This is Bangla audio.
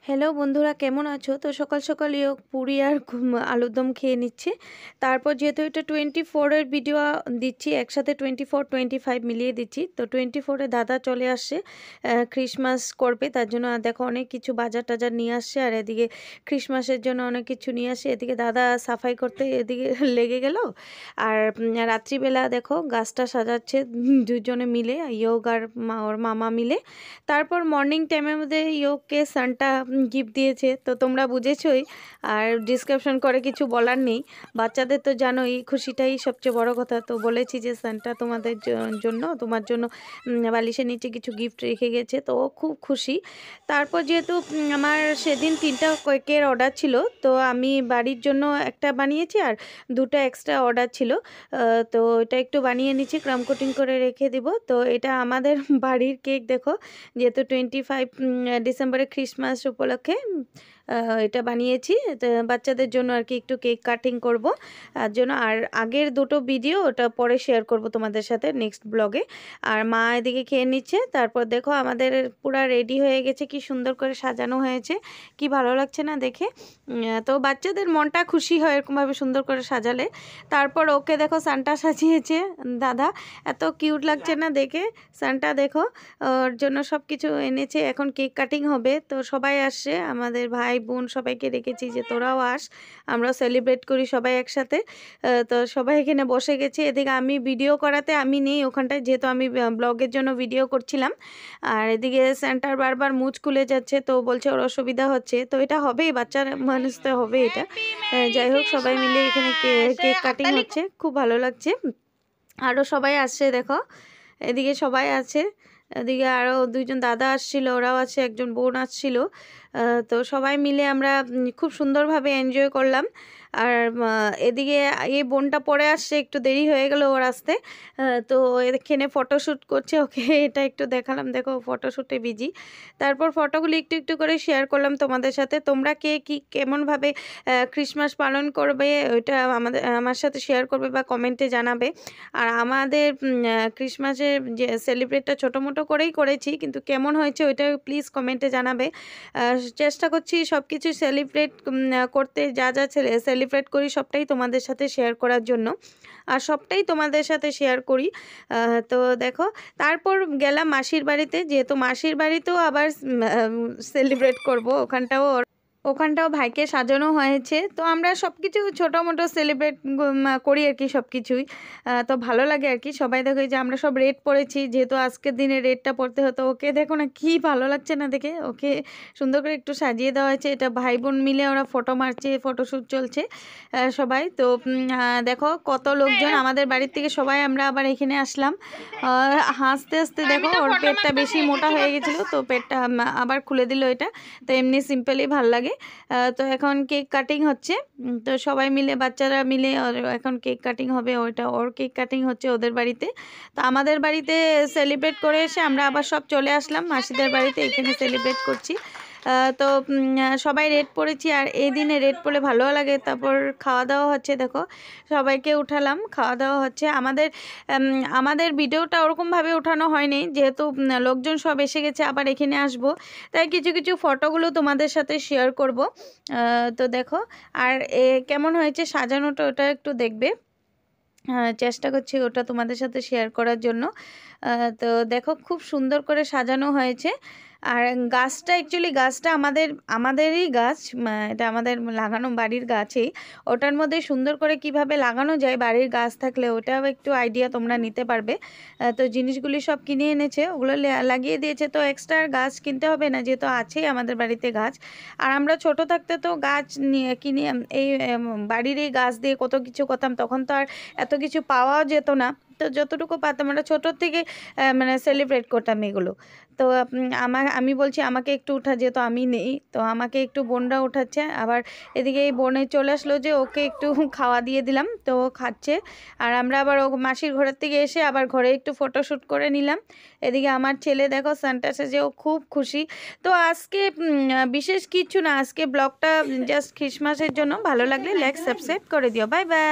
হ্যালো বন্ধুরা, কেমন আছো? তো সকাল সকাল পুরি আর আলুর দম খেয়ে নিচ্ছে। তারপর যেহেতু এটা 24-এর ভিডিও দিচ্ছি, একসাথে 24-25 মিলিয়ে দিচ্ছি। তো 24-এ দাদা চলে আসছে, ক্রিসমাস করবে, তার জন্য দেখো অনেক কিছু বাজার টাজার নিয়ে আসছে। আর এদিকে ক্রিসমাসের জন্য অনেক কিছু নিয়ে আসে, এদিকে দাদা সাফাই করতে এদিকে লেগে গেল। আর রাত্রিবেলা দেখো গাছটা সাজাচ্ছে দুজনে মিলে, ইয়োগ আর ওর মামা মিলে। তারপর মর্নিং টাইমের মধ্যে ইয়োগকে সানটা গিফট দিয়েছে, তো তোমরা বুঝেছই। আর ডিসক্রিপশন করে কিছু বলার নেই, বাচ্চাদের তো জানোই, খুশিটাই সবচেয়ে বড় কথা। তো বলেছি যে সানটা তোমাদের জন্য, তোমার জন্য বালিশের নিচে কিছু গিফট রেখে গেছে, তো ও খুব খুশি। তারপর যেহেতু আমার সেদিন 3টা কেকের অর্ডার ছিল, তো আমি বাড়ির জন্য একটা বানিয়েছি আর 2টা এক্সট্রা অর্ডার ছিল। তো এটা একটু বানিয়ে নিচ্ছি, ক্রাম কোটিং করে রেখে দিব। তো এটা আমাদের বাড়ির কেক, দেখো যেহেতু 25 ডিসেম্বরে ক্রিসমাস উপলক্ষে এটা বানিয়েছি। তো বাচ্চাদের জন্য আর কি একটু কেক কাটিং করব তার জন্য। আর আগের দুটো ভিডিও ওটা পরে শেয়ার করব তোমাদের সাথে নেক্সট ব্লগে। আর মা এদিকে খেয়ে নিচ্ছে। তারপর দেখো আমাদের পুরা রেডি হয়ে গেছে, কি সুন্দর করে সাজানো হয়েছে, কি ভালো লাগছে না দেখে। তো বাচ্চাদের মনটা খুশি হয় এরকমভাবে সুন্দর করে সাজালে। তারপর ওকে দেখো সানটা সাজিয়েছে দাদা, এত কিউট লাগছে না দেখে। সানটা দেখো ওর জন্য সব কিছু এনেছে, এখন কেক কাটিং হবে। তো সবাই আসছে, আমাদের ভাই বোন সবাইকে রেখেছি যে তোরাও আস, আমরা সেলিব্রেট করি সবাই একসাথে। তো সবাই এখানে বসে গেছে। এদিকে আমি ভিডিও করাতে আমি নেই ওখানটায়, যেহেতু আমি ব্লগের জন্য ভিডিও করছিলাম। আর এদিকে সেন্টার বারবার মুচ খুলে যাচ্ছে, তো বলছে ওর অসুবিধা হচ্ছে। তো এটা হবেই, বাচ্চার মানুষ তো হবে এটা। যাই হোক, সবাই মিলে এখানে কেক কাটিং হচ্ছে, খুব ভালো লাগছে। আরও সবাই আসছে দেখো, এদিকে সবাই আছে। এদিকে আরও 2জন দাদা আসছিল, ওরাও আছে, একজন বোন আসছিল। তো সবাই মিলে আমরা খুব সুন্দরভাবে এনজয় করলাম। আর এদিকে এই বোনটা পরে আসছে, একটু দেরি হয়ে গেল ওর আসতে। তো এখানে ফটোশ্যুট করছে, ওকে এটা একটু দেখালাম, দেখো ফটোশ্যুটে বিজি। তারপর ফটোগুলি একটু একটু করে শেয়ার করলাম তোমাদের সাথে। তোমরা কে কী কেমনভাবে ক্রিসমাস পালন করবে ওইটা আমার সাথে শেয়ার করবে বা কমেন্টে জানাবে। আর আমাদের ক্রিসমাসের যে সেলিব্রেটটা ছোটো মোটো করেই করেছি, কিন্তু কেমন হয়েছে ওইটা প্লিজ কমেন্টে জানাবে। চেষ্টা করছি সব কিছু সেলিব্রেট করতে, যা যা সেলিব্রেট করি সবটাই তোমাদের সাথে শেয়ার করার জন্য, আর সবটাই তোমাদের সাথে শেয়ার করি। তো দেখো, তারপর গেলাম মাসির বাড়িতে, যেহেতু মাসির বাড়িতেও আবার সেলিব্রেট করব, ওখানটাও ভাইকে সাজানো হয়েছে। তো আমরা সব কিছু ছোটো মোটো সেলিব্রেট করি আর কি, সব কিছুই। তো ভালো লাগে আর কি। সবাই দেখো যে আমরা সব রেড পরেছি, যেহেতু আজকের দিনে রেডটা পরতে হতো। ওকে দেখো না কি ভালো লাগছে না দেখে, ওকে সুন্দর করে একটু সাজিয়ে দেওয়া হয়েছে। এটা ভাই বোন মিলে ওরা ফটো মারছে, ফটোশ্যুট চলছে সবাই। তো দেখো কত লোকজন আমাদের বাড়ির থেকে সবাই আমরা আবার এখানে আসলাম। হাসতে হাসতে দেখো ওর পেটটা বেশি মোটা হয়ে গেছিলো, তো পেটটা আবার খুলে দিল এটা। তো এমনি সিম্পলই ভাল লাগে। তো এখন কেক কাটিং হচ্ছে, তো সবাই মিলে বাচ্চারা মিলে এখন কেক কাটিং হবে। ওইটা ওর কেক কাটিং হচ্ছে ওদের বাড়িতে। তো আমাদের বাড়িতে সেলিব্রেট করে এসে আমরা আবার সব চলে আসলাম মাসিদের বাড়িতে, এখানে সেলিব্রেট করছি। তো সবাই রেড পরেছি, আর এই দিনে রেড পরলে ভালো লাগে। তারপর খাওয়া দাওয়া হচ্ছে, দেখো সবাইকে উঠালাম, খাওয়া দাওয়া হচ্ছে। আমাদের ভিডিওটা ওরকমভাবে ওঠানো হয়নি, যেহেতু লোকজন সব এসে গেছে, আবার এখানে আসবো, তাই কিছু কিছু ফটোগুলো তোমাদের সাথে শেয়ার করব। তো দেখো, আর কেমন হয়েছে সাজানোটা ওটা একটু দেখবে। চেষ্টা করছি ওটা তোমাদের সাথে শেয়ার করার জন্য। তো দেখো খুব সুন্দর করে সাজানো হয়েছে। আর গাছটা অ্যাকচুয়ালি গাছটা আমাদেরই গাছ, এটা আমাদের লাগানো বাড়ির গাছই। ওটার মধ্যে সুন্দর করে কিভাবে লাগানো যায় বাড়ির গাছ থাকলে, ওটাও একটু আইডিয়া তোমরা নিতে পারবে। তো জিনিসগুলি সব কিনে এনেছে, ওগুলো লাগিয়ে দিয়েছে। তো এক্সট্রা গাছ কিনতে হবে না, যেহেতু আছেই আমাদের বাড়িতে গাছ। আর আমরা ছোট থাকতে তো গাছ নিয়ে কিনে এই বাড়ির এই গাছ দিয়ে কত কিছু করতাম, তখন তো আর এত কিছু পাওয়াও যেত না। তো যতটুকু পাতাম আমরা ছোটোর থেকে মানে সেলিব্রেট করতাম এগুলো। তো আমি বলছি আমাকে একটু উঠা, যেহেতু আমি নেই, তো আমাকে একটু বোনরা উঠাচ্ছে। আবার এদিকে এই বোনে চলে আসলো যে ওকে একটু খাওয়া দিয়ে দিলাম, তো ও খাচ্ছে। আর আমরা আবার ও মাসির ঘরের থেকে এসে আবার ঘরে একটু ফটোশ্যুট করে নিলাম। এদিকে আমার ছেলে দেখো সানটা সেজে ও খুব খুশি। তো আজকে বিশেষ কিছু না, আজকে ব্লগটা জাস্ট ক্রিসমাসের জন্য। ভালো লাগলে লাইক সাবস্ক্রাইব করে দিও। Bye bye.